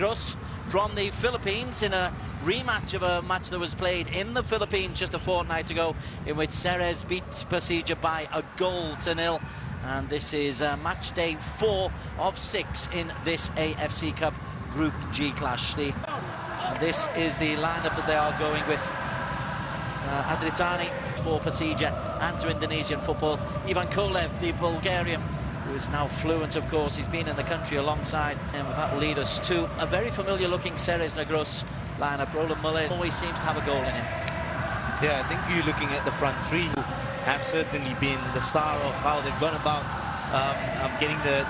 Negros from the Philippines in a rematch of a match that was played in the Philippines just a fortnight ago, in which Ceres beat Persija by a goal to nil. And this is match day 4 of 6 in this AFC Cup Group G clash. This is the lineup that they are going with. Adritani for Persija, and to Indonesian football, Ivan Kolev, the Bulgarian, who is now fluent, of course. He's been in the country alongside him. That will lead us to a very familiar looking Ceres Negros lineup. Roland Muller always seems to have a goal in him. Yeah, I think you're looking at the front three, who have certainly been the star of how they've gone about getting the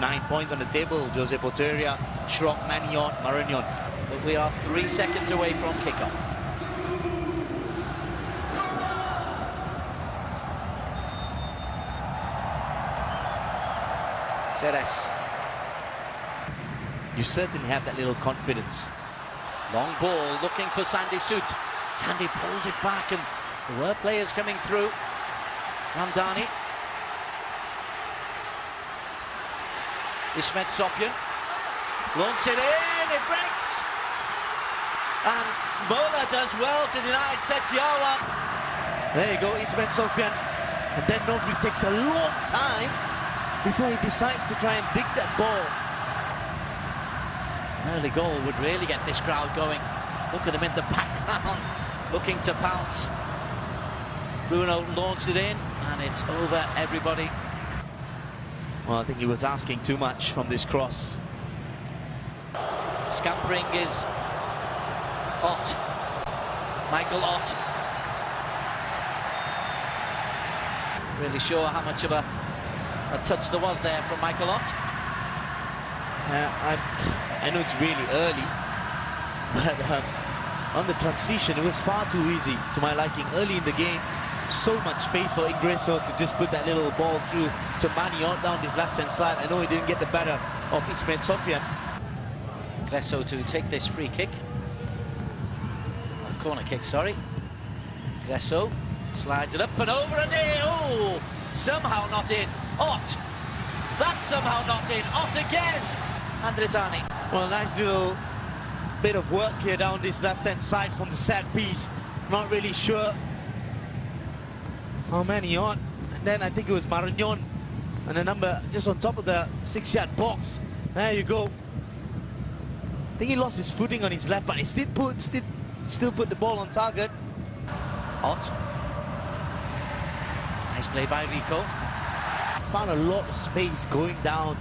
9 points on the table. Jose Porteria, Schrock, Manion, Marignon. But we are 3 seconds away from kickoff. Ceres. You certainly have that little confidence. Long ball, looking for Sandy Soot. Sandy pulls it back, and there were players coming through. Ramdani. Ismet Sofyan. Launches it in, it breaks. And Mola does well to deny Tetiawa. There you go, Ismet Sofyan. And then Novri takes a long time before he decides to try and dig that ball. An early goal would really get this crowd going. Look at them in the background, looking to pounce. Bruno launched it in, and it's over everybody. Well, I think he was asking too much from this cross. Scampering is Ott. Michael Ott. Really sure how much of a touch there was there from Michael Ott. I know it's really early, but on the transition, it was far too easy to my liking early in the game. So much space for Ingreso to just put that little ball through to Manion down his left-hand side. I know he didn't get the better of Ismet Sofyan. Ingreso to take this free kick. Corner kick, sorry. Ingreso slides it up and over, and in. Oh, somehow not in. Ott. That's somehow not in. Ott again. Andretani. Well, nice little bit of work here down this left-hand side from the set piece. Not really sure how many on. And then I think it was Marignon. And the number just on top of the 6-yard box. There you go. I think he lost his footing on his left, but he still put the ball on target. Ott. Nice play by Rico. Found a lot of space going down,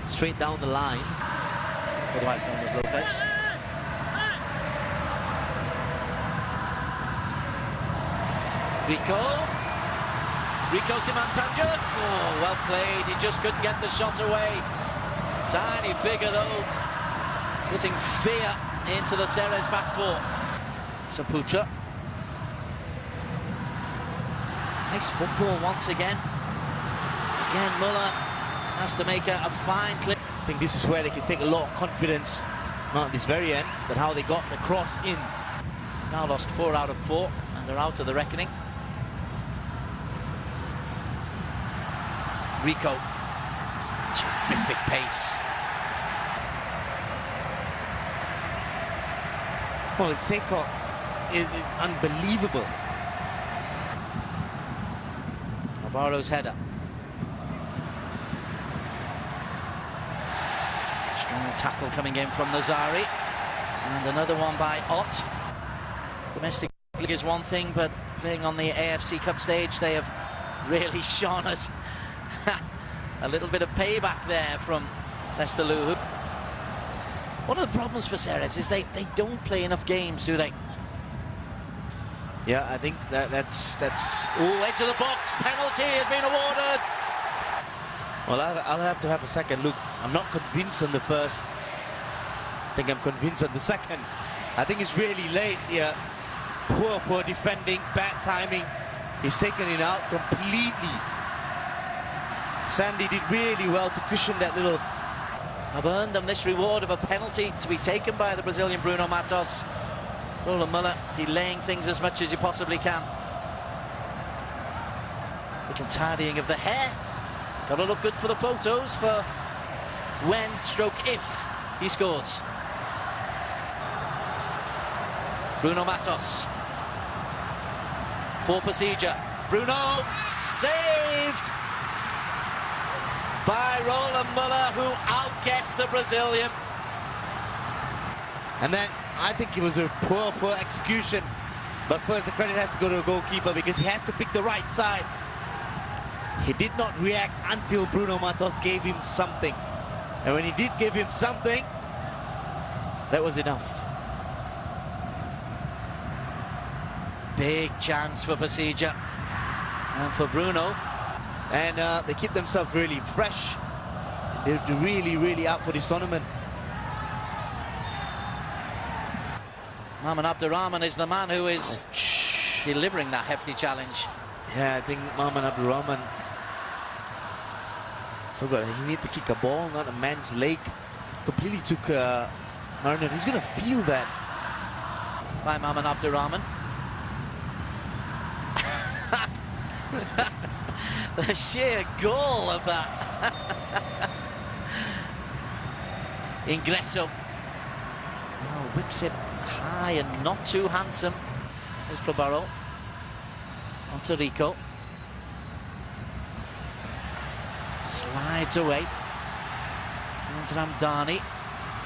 straight down the line. Otherwise known as Lopez. Rico Simantanjuk. Oh, well played. He just couldn't get the shot away. Tiny figure though, putting fear into the Ceres back four. Saputra. Nice football once again. Again, Muller has to make a fine clip. I think this is where they can take a lot of confidence, not at this very end, but how they got the cross in. Now lost 4 out of 4, and they're out of the reckoning. Rico, terrific pace. Well, his takeoff is unbelievable. Navarro's header. Strong tackle coming in from Nazari. And another one by Ott. Domestic league is one thing, but playing on the AFC Cup stage, they have really shone us. A little bit of payback there from Leicester Luhu. One of the problems for Ceres is they don't play enough games, do they? Yeah, I think that's. Oh, edge of the box, penalty has been awarded. Well, I'll have to have a second look. I'm not convinced on the first. I think I'm convinced on the second. I think it's really late here. Poor defending, bad timing. He's taken it out completely. Sandy did really well to cushion that little. Have earned them this reward of a penalty to be taken by the Brazilian Bruno Matos. Roland Muller delaying things as much as you possibly can. Little tidying of the hair. Got to look good for the photos for when, stroke if, he scores. Bruno Matos. For Persija. Bruno saved by Roland Muller, who outguessed the Brazilian. And then I think it was a poor execution. But first, the credit has to go to the goalkeeper because he has to pick the right side. He did not react until Bruno Matos gave him something. And when he did give him something, that was enough. Big chance for Persija and for Bruno. And they keep themselves really fresh. They're really up for this tournament. Maman Abdurrahman is the man who is delivering that hefty challenge. Yeah, I think Maman Abdurrahman forgot he needed to kick a ball, not a man's leg. Completely took Marinion. He's going to feel that. By Maman Abdurrahman. The sheer goal of that. Ingresso. Oh, whips it high and not too handsome. There's Probaro. On to Rico. Slides away. And Ramdani.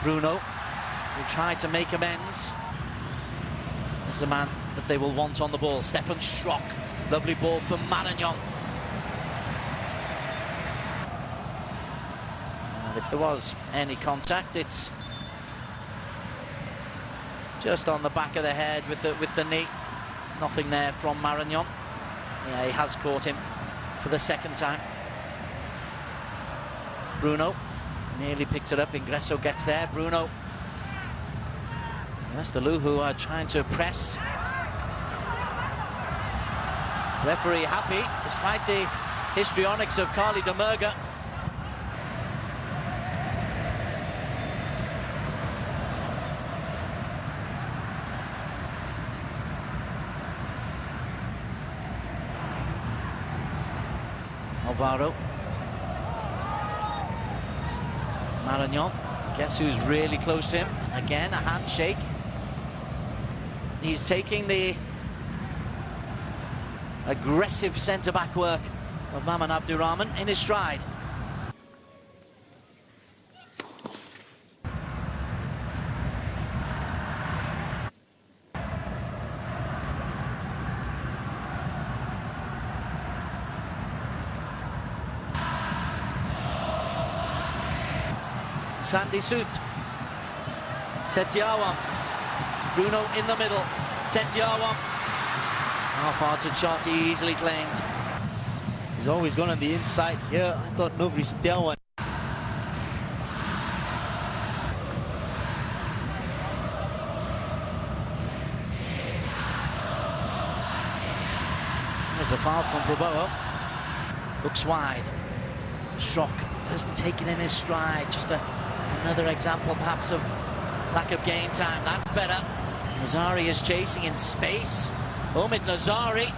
Bruno will try to make amends. This is a man that they will want on the ball. Stefan Schrock. Lovely ball for Marignon. And if there was any contact, it's just on the back of the head with the knee. Nothing there from Marignon. Yeah, he has caught him for the second time. Bruno nearly picks it up. Ingresso gets there. Bruno. Westerlo, who are trying to press. Referee happy, despite the histrionics of Carly de Murga. Alvaro. Marignon. Guess who's really close to him? Again, a handshake. He's taking the aggressive centre-back work of Maman Abdurrahman in his stride. Sandy Soot. Setiawam. Bruno in the middle. Setiawam. Half-hearted shot, easily claimed. He's always gone on the inside here. I thought Novri Setiawan. There's the foul from Probowo. Looks wide. Schrock doesn't take it in his stride. Just another example, perhaps, of lack of game time. That's better. Nazari is chasing in space. Omid Nazari.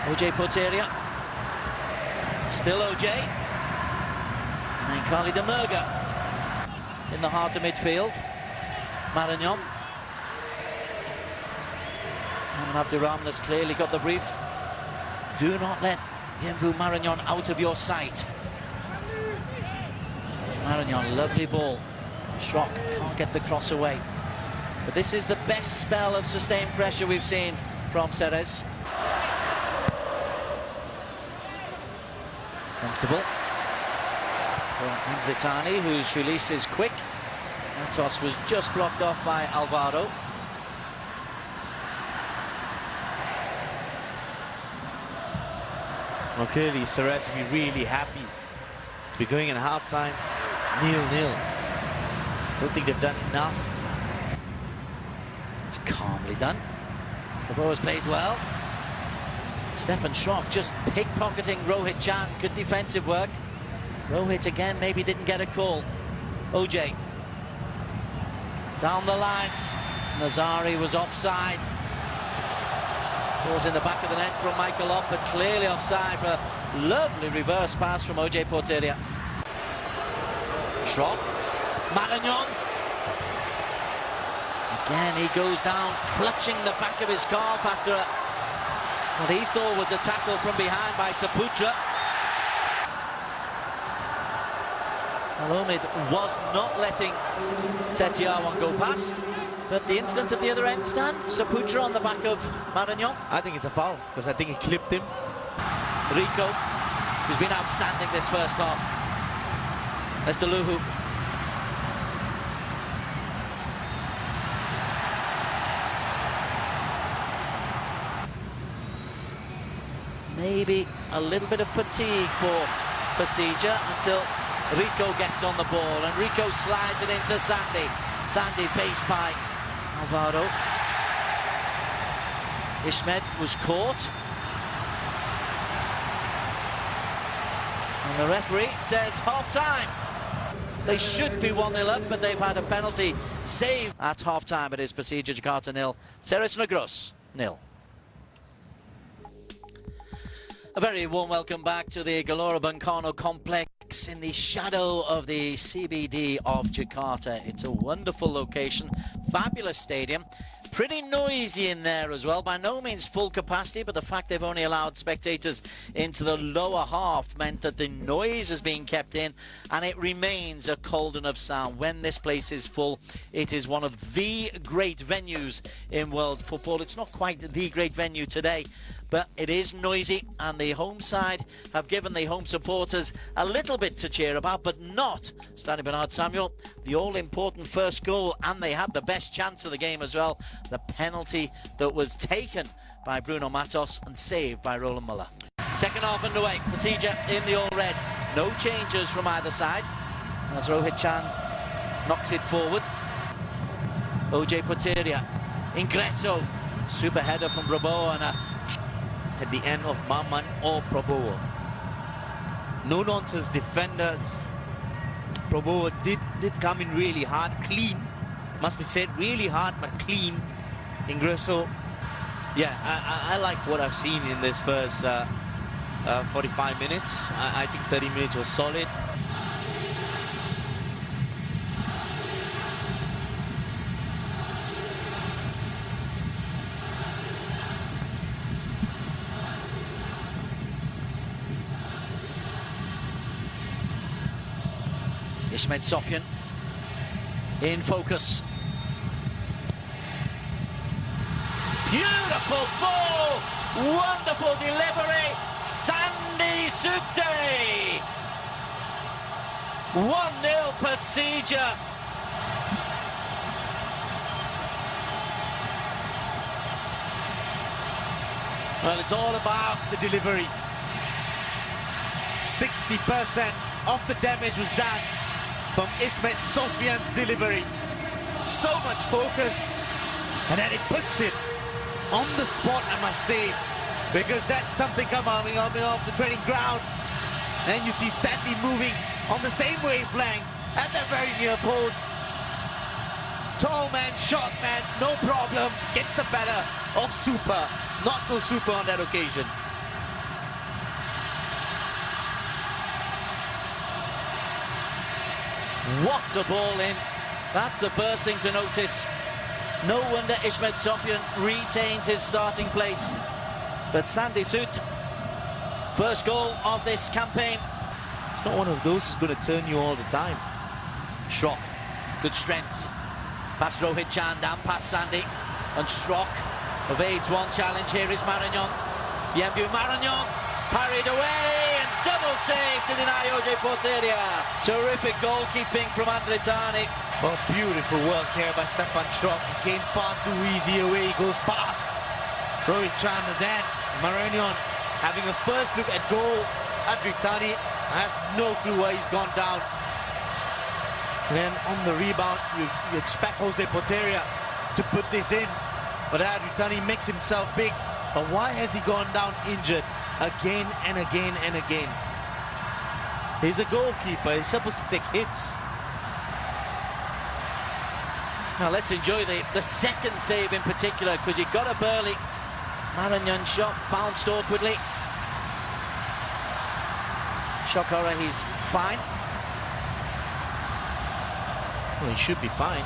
OJ Porteria. Still OJ. And then Carly de Murga in the heart of midfield. Marignon. And Abdurrahman has clearly got the brief. Do not let Bienvu Marignon out of your sight. Marignon, lovely ball. Schrock can't get the cross away. But this is the best spell of sustained pressure we've seen from Ceres. Comfortable. For Invitani, whose release is quick. Matos was just blocked off by Alvaro. Well, clearly Ceres will be really happy to be going in half-time 0-0. Don't think they've done enough. It's calmly done. The ball has played well. Stefan Schrock just pickpocketing Rohit Chan. Good defensive work. Rohit again maybe didn't get a call. OJ. Down the line. Nazari was offside. Ball's in the back of the net from Michael Ott, but clearly offside for a lovely reverse pass from OJ Porteria. Schrock. Marignon. Again, he goes down, clutching the back of his calf after what he thought was a tackle from behind by Saputra. Al-Omid was not letting Setiawan go past, but the incident at the other end, Stan, Saputra on the back of Maragnon. I think it's a foul, because I think he clipped him. Rico, who's been outstanding this first half. Mr. Luhu. Maybe a little bit of fatigue for Persija until Rico gets on the ball, and Rico slides it into Sandy. Sandy faced by Alvaro. Ishmed was caught. And the referee says half-time. They should be 1-0 up, but they've had a penalty save at half-time. It is Persija Jakarta 0, Ceres Negros 0. A very warm welcome back to the Gelora Bung Karno complex in the shadow of the CBD of Jakarta. It's a wonderful location, fabulous stadium, pretty noisy in there as well. By no means full capacity, but the fact they've only allowed spectators into the lower half meant that the noise is being kept in, and it remains a cauldron of sound. When this place is full, it is one of the great venues in world football. It's not quite the great venue today, but it is noisy, and the home side have given the home supporters a little bit to cheer about, but not, Stanley Bernard Samuel, the all-important first goal, and they had the best chance of the game as well, the penalty that was taken by Bruno Matos and saved by Roland Muller. Second half underway, Persija in the all-red, no changes from either side, as Rohit Chand knocks it forward. OJ Poteria, Ingresso, super header from Brabo, and At the end of Maman or Prabowo. No nonsense defenders. Prabowo did come in really hard, clean. Must be said, really hard but clean. Ingresso. Yeah, I like what I've seen in this first 45 minutes. I think 30 minutes was solid. Ishmed Sofyan in focus. Beautiful ball, wonderful delivery, Sandy Sute. 1-0 Persija. Well, it's all about the delivery. 60% of the damage was done from Ishmed Sofyan's delivery. So much focus, and then it puts it on the spot, I must say, because that's something coming off the training ground. And you see Sandy moving on the same wavelength at the very near post. Tall man, short man, no problem, gets the better of Super. Not so super on that occasion. What a ball in. That's the first thing to notice. No wonder Ishmed Sofyan retains his starting place. But Sandy Sut, first goal of this campaign. It's not one of those who's going to turn you all the time. Schrock, good strength. Past Rohit Chand and past Sandy. And Schrock evades one challenge. Here is Maragnon. Bienvenu Maragnon, parried away. Double save to deny OJ Poteria. Terrific goalkeeping from Andretani. Oh, beautiful work here by Stefan Schrock. He came far too easy away. He goes past Rohit Chand, and then Maragnon having a first look at goal. Andretani, I have no clue why he's gone down. And then on the rebound, you expect Jose Poteria to put this in. But Andretani makes himself big. But why has he gone down injured? Again and again and again. He's a goalkeeper, he's supposed to take hits. Now let's enjoy the second save in particular, because he got up early. Maragnon shot, bounced awkwardly. Shokora, he's fine. Well, he should be fine.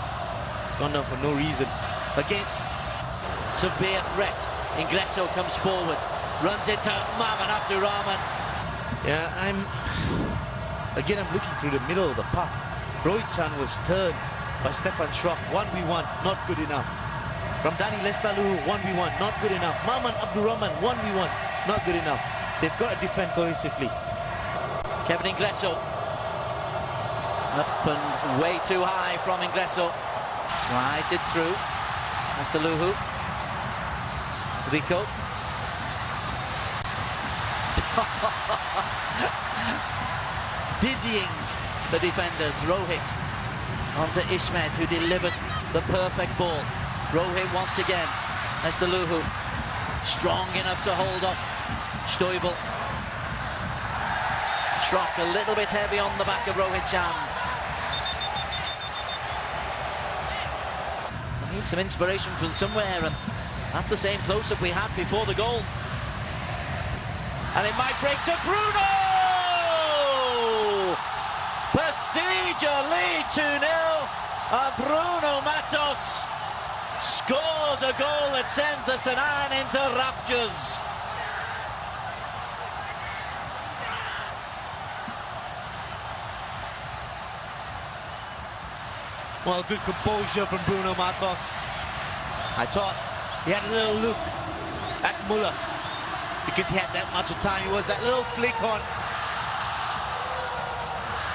He's gone down for no reason. Again, severe threat. Ingresso comes forward, runs into Maman Abdurrahman. yeah, I'm looking through the middle of the park. Rohit Chan was turned by Stefan Schrock, 1v1, not good enough. Ramdhani Lestalu, 1v1, not good enough. Maman Abdurrahman, 1v1, not good enough. They've got to defend cohesively. Kevin Ingresso. Up and way too high from Ingresso. Slides it through. Lestalu. Rico. Dizzying the defenders. Rohit onto Ishmed, who delivered the perfect ball. Rohit once again. Lestalu strong enough to hold off Stoibel. Schrock a little bit heavy on the back of Rohit Chan. I need some inspiration from somewhere, and that's the same close-up we had before the goal. And it might break to Bruno! Persija lead 2-0, and Bruno Matos scores a goal that sends the Senan into raptures. Well, good composure from Bruno Matos. I thought he had a little look at Muller because he had that much of time. It was that little flick on.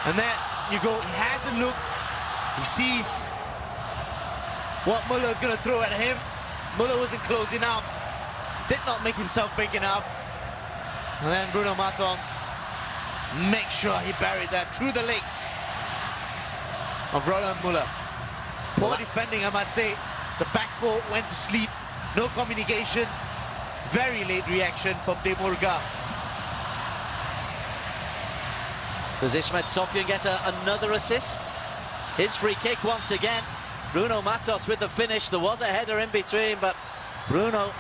And then you go, he has a look. He sees what Muller is going to throw at him. Muller wasn't close enough. Did not make himself big enough. And then Bruno Matos make sure he buried that through the legs of Roland Muller. Poor defending, I must say. The back four went to sleep. No communication. Very late reaction from De Murga. Does Ishmed Sofian get another assist? His free kick once again. Bruno Matos with the finish. There was a header in between, but Bruno,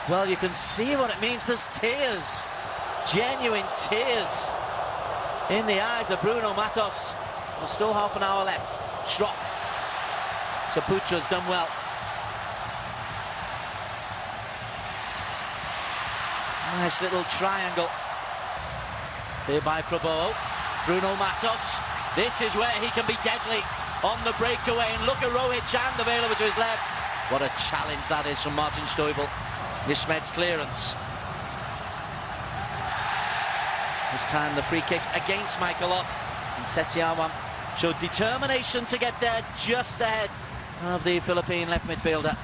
well, you can see what it means. There's tears, genuine tears in the eyes of Bruno Matos. There's still half an hour left. Schrock. Saputra's done well. Nice little triangle. Clear by Prabowo. Bruno Matos. This is where he can be deadly on the breakaway. And look at Rohit Chand available to his left. What a challenge that is from Martin Stoibel. Ishmed's clearance. This time the free kick against Michael Ott. And Setiawan showed determination to get there just ahead of the Philippine left midfielder.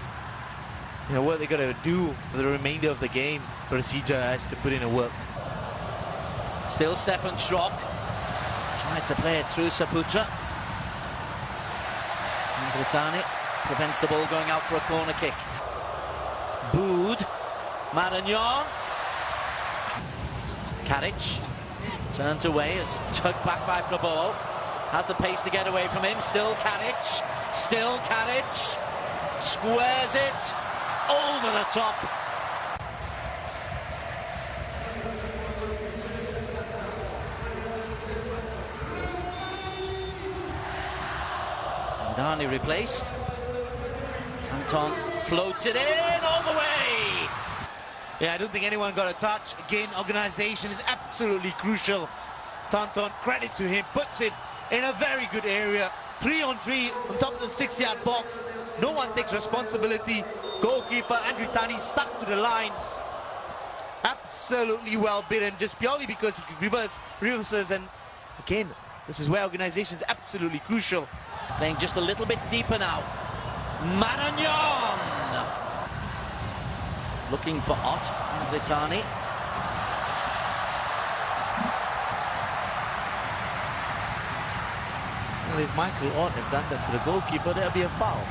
You know what they got to do for the remainder of the game. Persija has to put in a work. Still Stefan Schrock. Tried to play it through Saputra. Britani prevents the ball going out for a corner kick. Bood. Maragnon. Karic turns away, is tugged back by Prabowo. Has the pace to get away from him. Still Karic. Still Karic. Squares it over the top. Dani replaced. Tanton floats it in all the way. Yeah, I don't think anyone got a touch. Again, organization is absolutely crucial. Tanton, credit to him, puts it in a very good area. 3-on-3 on top of the 6-yard box. No one takes responsibility. Goalkeeper Andrew Tani stuck to the line. Absolutely well bidden, just purely because he reverses. And again, this is where organization is absolutely crucial. Playing just a little bit deeper now. Maragnon! Looking for Ott and Vitani. Well, if Michael Ott had done that to the goalkeeper, there'll be a foul.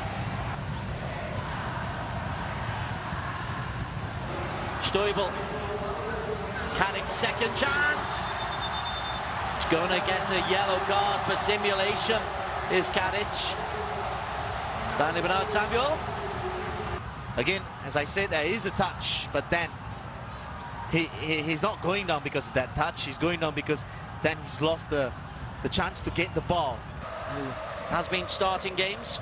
Stoibel. Karic's second chance. It's going to get a yellow card for simulation. Is Karic. Stanley Bernard Samuel. Again, as I said, there is a touch, but then he's not going down because of that touch. He's going down because then he's lost the chance to get the ball. Who has been starting games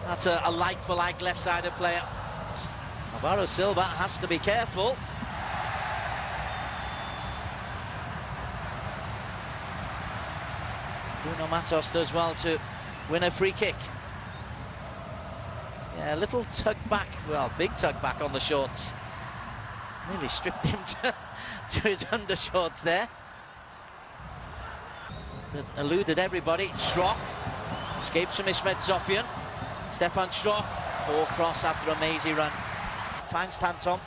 That's a like-for-like left-sided player. Alvaro Silva has to be careful. Bruno Matos does well to win a free kick. Yeah, a little tug back, well, big tug back on the shorts. Nearly stripped him to his undershorts there. That eluded everybody. Schrock escapes from Ismet Zofian. Stefan Schrock, poor cross after a mazy run. Finds Tanton.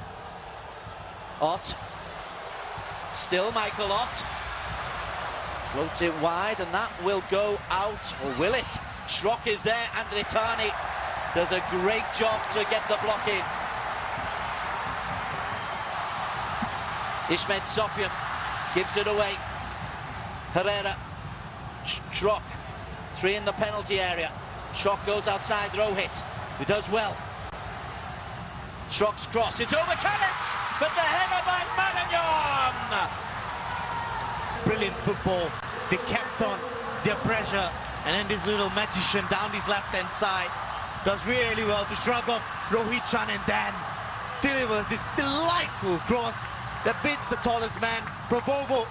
Ott. Still Michael Ott. Floats it wide, and that will go out, or will it? Schrock is there, and Ritani does a great job to get the block in. Ismet Zofian gives it away. Herrera. Schrock. 3 in the penalty area. Schrock goes outside Rohit, who does well. Schrock's cross, it's over Kalic, but the header by Maragnon! Brilliant football. They kept on their pressure, and then this little magician down his left-hand side does really well to shrug off Rohit Chan, and then delivers this delightful cross that beats the tallest man, Probovo.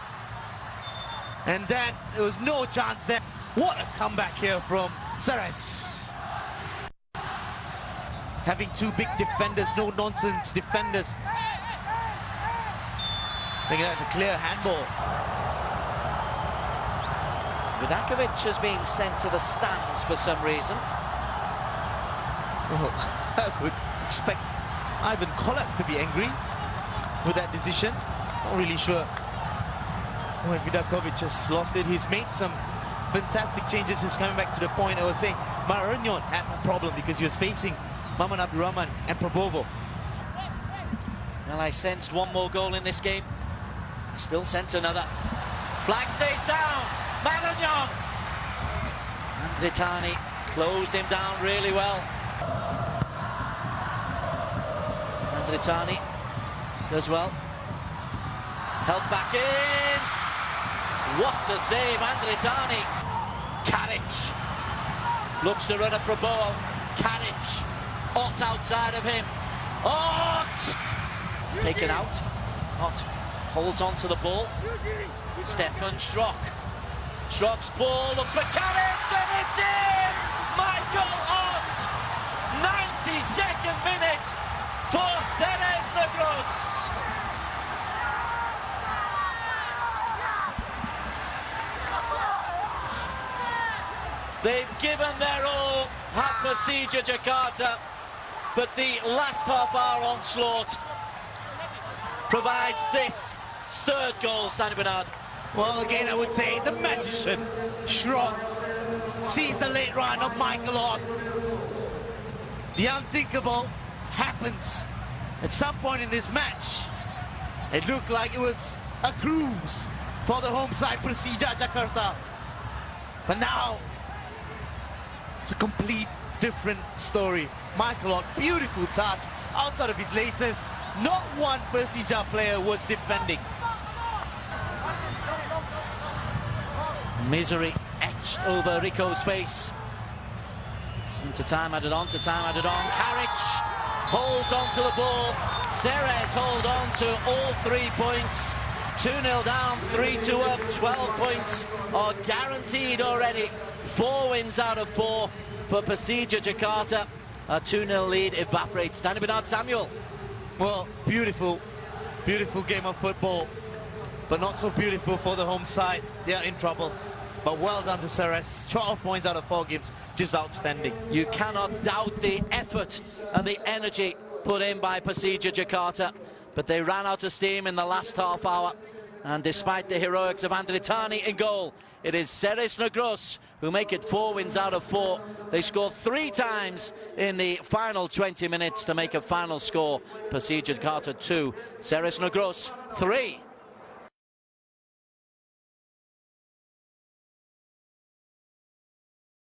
And then there was no chance there. What a comeback here from Ceres. Having 2 big defenders, no-nonsense defenders. I think that's a clear handball. Vidakovic has been sent to the stands for some reason. Well, I would expect Ivan Kolev to be angry with that decision. Not really sure why Vidakovic has lost it. He's made some fantastic changes. He's coming back to the point I was saying. Maragnon had a problem because he was facing Maman Abdurrahman and Probovo. Well, I sensed one more goal in this game. I still sense another. Flag stays down. Maragnon. Andritani closed him down really well. Andritani does well. Held back in. What a save, Andritani. Karic looks to run at Probovo. Karic. Ott outside of him. Ott! It's taken out. Ott holds on to the ball. Stefan Schrock. Schrock's ball looks for Karic, and it's in! Michael Ott! 92nd minute for Ceres Negros. They've given their all at Persija Jakarta, but the last half-hour onslaught provides this 3rd goal, Stanley Bernard. Well, again, I would say the magician, Schrock, sees the late run of Michael Ott. The unthinkable happens at some point in this match. It looked like it was a cruise for the home side, Persija Jakarta. But now, it's a complete different story. Michael Ott, beautiful touch, outside of his laces. Not one Persija player was defending. Misery etched over Rico's face. Into time added on, Karic holds on to the ball. Ceres hold on to all 3 points. 2-0 down, 3-2 up, 12 points are guaranteed already. 4 wins out of 4 for Persija Jakarta. A 2-0 lead evaporates. Danny Bernard Samuel. Well, beautiful, beautiful game of football, but not so beautiful for the home side. They're in trouble. But well done to Ceres. 12 points out of 4 games, just outstanding. You cannot doubt the effort and the energy put in by Persija Jakarta, but they ran out of steam in the last half hour. And despite the heroics of Andritani in goal, it is Ceres Negros who make it 4 wins out of 4. They scored 3 times in the final 20 minutes to make a final score. Persija Jakarta 2, Ceres Negros 3.